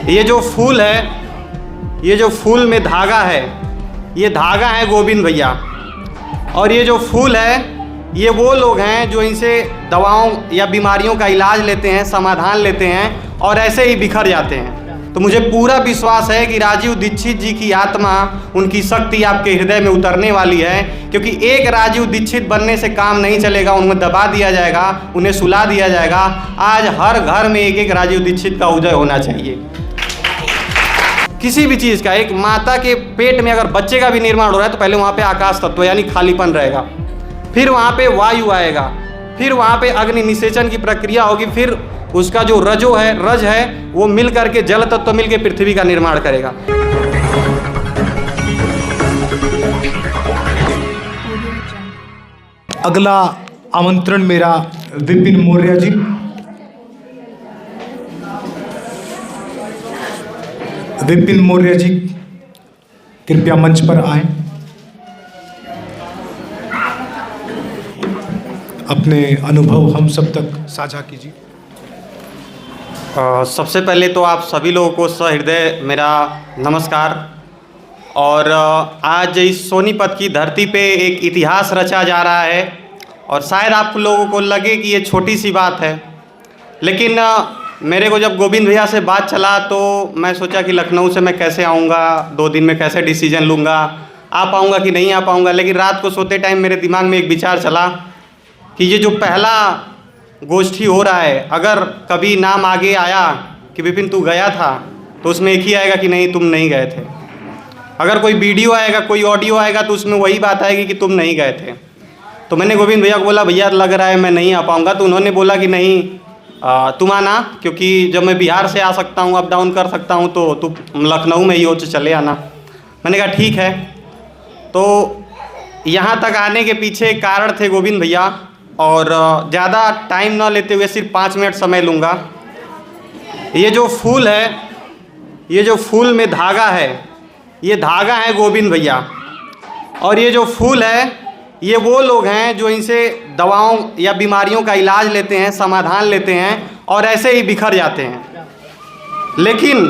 ये जो फूल है, ये जो फूल में धागा है, ये धागा है गोविंद भैया। और ये जो फूल है, ये वो लोग हैं जो इनसे दवाओं या बीमारियों का इलाज लेते हैं, समाधान लेते हैं और ऐसे ही बिखर जाते हैं। तो मुझे पूरा विश्वास है कि राजीव दीक्षित जी की आत्मा, उनकी शक्ति आपके हृदय में उतरने वाली है, क्योंकि एक राजीव दीक्षित बनने से काम नहीं चलेगा। उन्हें दबा दिया जाएगा, उन्हें सुला दिया जाएगा। आज हर घर में एक एक राजीव दीक्षित का उदय होना चाहिए। किसी भी चीज़ का, एक माता के पेट में अगर बच्चे का भी निर्माण हो रहा है तो पहले वहाँ पे आकाश तत्व यानी खालीपन रहेगा, फिर वहाँ पे वायु आएगा, फिर वहाँ पे अग्नि निषेचन की प्रक्रिया होगी, फिर उसका जो रज है वो मिल करके जल तत्व मिल के पृथ्वी का निर्माण करेगा। अगला आमंत्रण मेरा विपिन मौर्य जी। विपिन मौर्य जी कृपया मंच पर आए, अपने अनुभव हम सब तक साझा कीजिए। सबसे पहले तो आप सभी लोगों को सहृदय मेरा नमस्कार। और आज इस सोनीपत की धरती पे एक इतिहास रचा जा रहा है और शायद आप लोगों को लगे कि ये छोटी सी बात है, लेकिन मेरे को जब गोविंद भैया से बात चला तो मैं सोचा कि लखनऊ से मैं कैसे आऊँगा, 2 दिन में कैसे डिसीजन लूँगा, आ पाऊँगा कि नहीं आ पाऊँगा। लेकिन रात को सोते टाइम मेरे दिमाग में एक विचार चला कि ये जो पहला गोष्ठी हो रहा है, अगर कभी नाम आगे आया कि विपिन तू गया था, तो उसमें एक ही आएगा कि नहीं तुम नहीं गए थे। अगर कोई वीडियो आएगा, कोई ऑडियो आएगा, तो उसमें वही बात आएगी कि तुम नहीं गए थे। तो मैंने गोविंद भैया को बोला भैया लग रहा है मैं नहीं आ पाऊँगा। तो उन्होंने बोला कि नहीं तुम आना, क्योंकि जब मैं बिहार से आ सकता हूँ, अप डाउन कर सकता हूँ, तो तुम लखनऊ में ही हो तो चले आना। मैंने कहा ठीक है। तो यहाँ तक आने के पीछे एक कारण थे गोविंद भैया, और ज़्यादा टाइम ना लेते हुए सिर्फ 5 मिनट समय लूँगा। ये जो फूल है, ये जो फूल में धागा है, ये धागा है गोविंद भैया। और ये जो फूल है, ये वो लोग हैं जो इनसे दवाओं या बीमारियों का इलाज लेते हैं, समाधान लेते हैं और ऐसे ही बिखर जाते हैं। लेकिन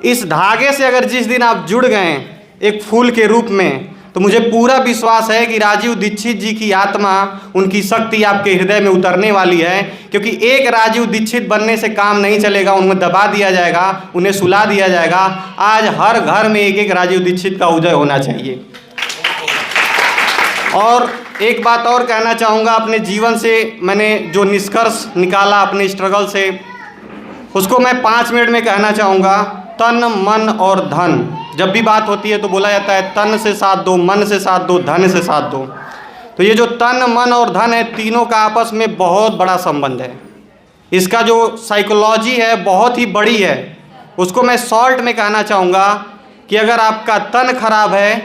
इस धागे से अगर जिस दिन आप जुड़ गए एक फूल के रूप में, तो मुझे पूरा विश्वास है कि राजीव दीक्षित जी की आत्मा, उनकी शक्ति आपके हृदय में उतरने वाली है, क्योंकि एक राजीव दीक्षित बनने से काम नहीं चलेगा। उन्हें दबा दिया जाएगा, उन्हें सुला दिया जाएगा। आज हर घर में एक एक राजीव दीक्षित का उदय होना चाहिए। और एक बात और कहना चाहूँगा, अपने जीवन से मैंने जो निष्कर्ष निकाला अपने स्ट्रगल से, उसको मैं 5 मिनट में कहना चाहूँगा। तन, मन और धन। जब भी बात होती है तो बोला जाता है तन से साथ दो, मन से साथ दो, धन से साथ दो। तो ये जो तन, मन और धन है, तीनों का आपस में बहुत बड़ा संबंध है। इसका जो साइकोलॉजी है बहुत ही बड़ी है। उसको मैं शॉर्ट में कहना चाहूँगा कि अगर आपका तन खराब है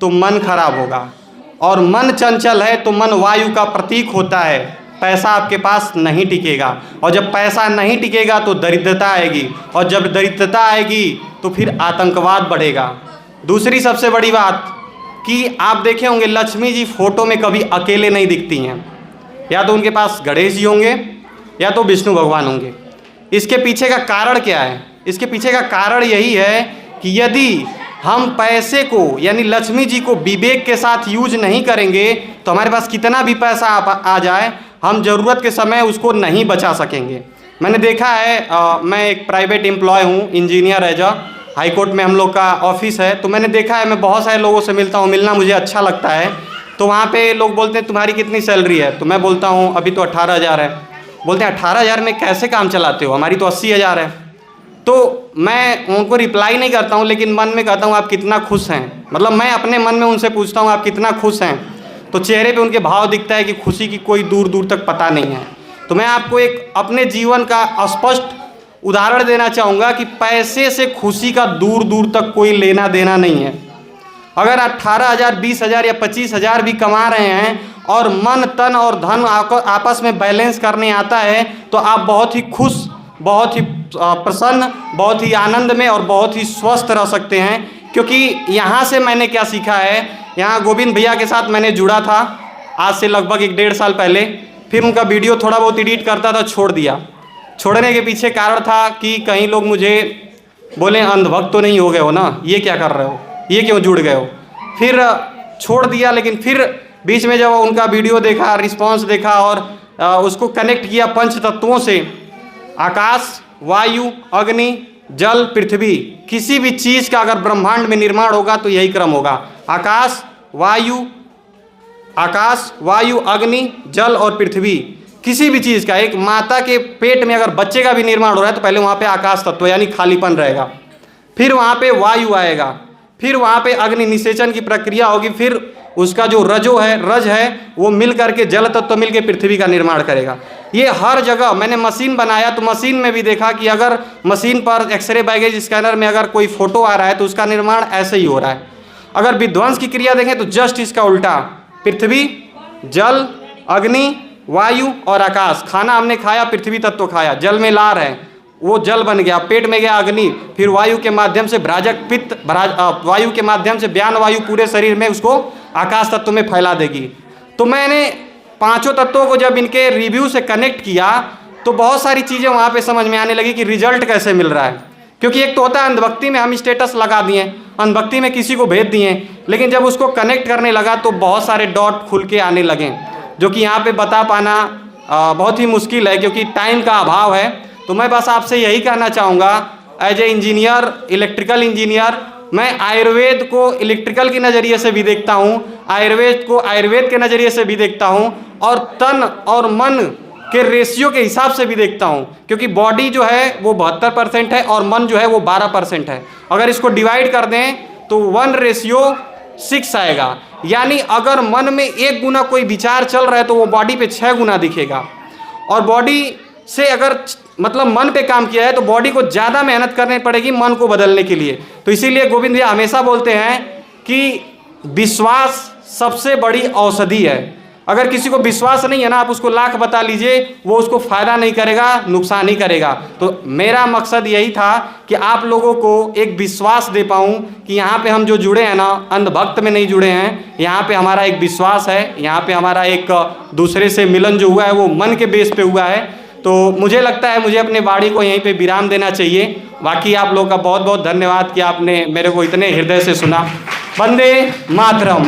तो मन खराब होगा, और मन चंचल है तो मन वायु का प्रतीक होता है। पैसा आपके पास नहीं टिकेगा, और जब पैसा नहीं टिकेगा तो दरिद्रता आएगी, और जब दरिद्रता आएगी तो फिर आतंकवाद बढ़ेगा। दूसरी सबसे बड़ी बात कि आप देखे होंगे लक्ष्मी जी फोटो में कभी अकेले नहीं दिखती हैं, या तो उनके पास गणेश जी होंगे या तो विष्णु भगवान होंगे। इसके पीछे का कारण क्या है? इसके पीछे का कारण यही है कि यदि हम पैसे को यानी लक्ष्मी जी को विवेक के साथ यूज नहीं करेंगे तो हमारे पास कितना भी पैसा आ जाए, हम ज़रूरत के समय उसको नहीं बचा सकेंगे। मैंने देखा है, मैं एक प्राइवेट एम्प्लॉय हूँ, इंजीनियर एज हाई कोर्ट में हम लोग का ऑफिस है। तो मैंने देखा है, मैं बहुत सारे लोगों से मिलता हूँ, मिलना मुझे अच्छा लगता है। तो वहाँ पे लोग बोलते हैं तुम्हारी कितनी सैलरी है? तो मैं बोलता हूँ अभी तो 18,000 है। बोलते हैं 18,000 में कैसे काम चलाते हो, हमारी तो 80,000 है। तो मैं उनको रिप्लाई नहीं करता हूँ, लेकिन मन में कहता हूँ आप कितना खुश हैं। मतलब मैं अपने मन में उनसे पूछता हूँ आप कितना खुश हैं, तो चेहरे पे उनके भाव दिखता है कि खुशी की कोई दूर दूर तक पता नहीं है। तो मैं आपको एक अपने जीवन का स्पष्ट उदाहरण देना चाहूँगा कि पैसे से खुशी का दूर दूर तक कोई लेना देना नहीं है। अगर 18,000, 20,000 या 25,000 भी कमा रहे हैं और मन, तन और धन आपस में बैलेंस करने आता है, तो आप बहुत ही खुश, बहुत ही प्रसन्न, बहुत ही आनंद में और बहुत ही स्वस्थ रह सकते हैं। क्योंकि यहाँ से मैंने क्या सीखा है, यहाँ गोविंद भैया के साथ मैंने जुड़ा था आज से लगभग 1-1.5 साल पहले। फिर उनका वीडियो थोड़ा बहुत एडिट करता था, छोड़ दिया। छोड़ने के पीछे कारण था कि कहीं लोग मुझे बोले अंधभक्त तो नहीं हो गए हो ना, ये क्या कर रहे हो, ये क्यों जुड़ गए हो। फिर छोड़ दिया, लेकिन फिर बीच में जब उनका वीडियो देखा, रिस्पांस देखा और उसको कनेक्ट किया पंच तत्वों से, आकाश, वायु, अग्नि, जल, पृथ्वी, किसी भी चीज़ का अगर ब्रह्मांड में निर्माण होगा तो यही क्रम होगा। आकाश, वायु, अग्नि, जल और पृथ्वी, किसी भी चीज़ का, एक माता के पेट में अगर बच्चे का भी निर्माण हो रहा है तो पहले वहाँ पे आकाश तत्व यानी खालीपन रहेगा, फिर वहाँ पे वायु आएगा, फिर वहाँ पे अग्नि निषेचन की प्रक्रिया होगी, फिर उसका जो रज है वो मिल करके जल तत्व मिल के पृथ्वी का निर्माण करेगा। ये हर जगह मैंने मशीन बनाया तो मशीन में भी देखा कि अगर मशीन पर एक्सरे बैगेज स्कैनर में अगर कोई फोटो आ रहा है तो उसका निर्माण ऐसे ही हो रहा है। अगर विध्वंस की क्रिया देखें तो जस्ट इसका उल्टा, पृथ्वी, जल, अग्नि, वायु और आकाश। खाना हमने खाया, पृथ्वी तत्व खाया, जल में लार है, वो जल बन गया, पेट में गया अग्नि, फिर वायु के माध्यम से भ्राजक पित्त, वायु के माध्यम से ब्यान वायु पूरे शरीर में उसको आकाश तत्व में फैला देगी। तो मैंने पांचों तत्वों को जब इनके रिव्यू से कनेक्ट किया तो बहुत सारी चीज़ें वहाँ पे समझ में आने लगी कि रिजल्ट कैसे मिल रहा है। क्योंकि एक तो होता है अंधभक्ति में हम स्टेटस लगा दिए, अंधभक्ति में किसी को भेज दिए, लेकिन जब उसको कनेक्ट करने लगा तो बहुत सारे डॉट खुल के आने लगे, जो कि यहाँ पे बता पाना बहुत ही मुश्किल है क्योंकि टाइम का अभाव है। तो मैं बस आपसे यही कहना चाहूँगा, as a engineer, electrical engineer, मैं आयुर्वेद को इलेक्ट्रिकल के नज़रिए से भी देखता हूँ, आयुर्वेद को आयुर्वेद के नज़रिए से भी देखता हूँ, और तन और मन के रेशियो के हिसाब से भी देखता हूँ, क्योंकि बॉडी जो है वो 72% है और मन जो है वो 12% है। अगर इसको डिवाइड कर दें तो 1:6 आएगा, यानी अगर मन में 1 गुना कोई विचार चल रहा है तो वो बॉडी पे 6 गुना दिखेगा। और बॉडी से अगर मतलब मन पे काम किया है तो बॉडी को ज़्यादा मेहनत करनी पड़ेगी मन को बदलने के लिए। तो इसीलिए गोविंद भैया हमेशा बोलते हैं कि विश्वास सबसे बड़ी औषधि है। अगर किसी को विश्वास नहीं है ना, आप उसको लाख बता लीजिए, वो उसको फ़ायदा नहीं करेगा, नुकसान ही करेगा। तो मेरा मकसद यही था कि आप लोगों को एक विश्वास दे पाऊँ कि यहाँ पे हम जो जुड़े हैं ना, अंधभक्त में नहीं जुड़े हैं, यहाँ पे हमारा एक विश्वास है, यहाँ पे हमारा एक दूसरे से मिलन जो हुआ है वो मन के बेस पे हुआ है। तो मुझे लगता है मुझे अपने वाणी को यहीं पे विराम देना चाहिए। बाकी आप लोगों का बहुत बहुत धन्यवाद कि आपने मेरे को इतने हृदय से सुना। वंदे मातरम।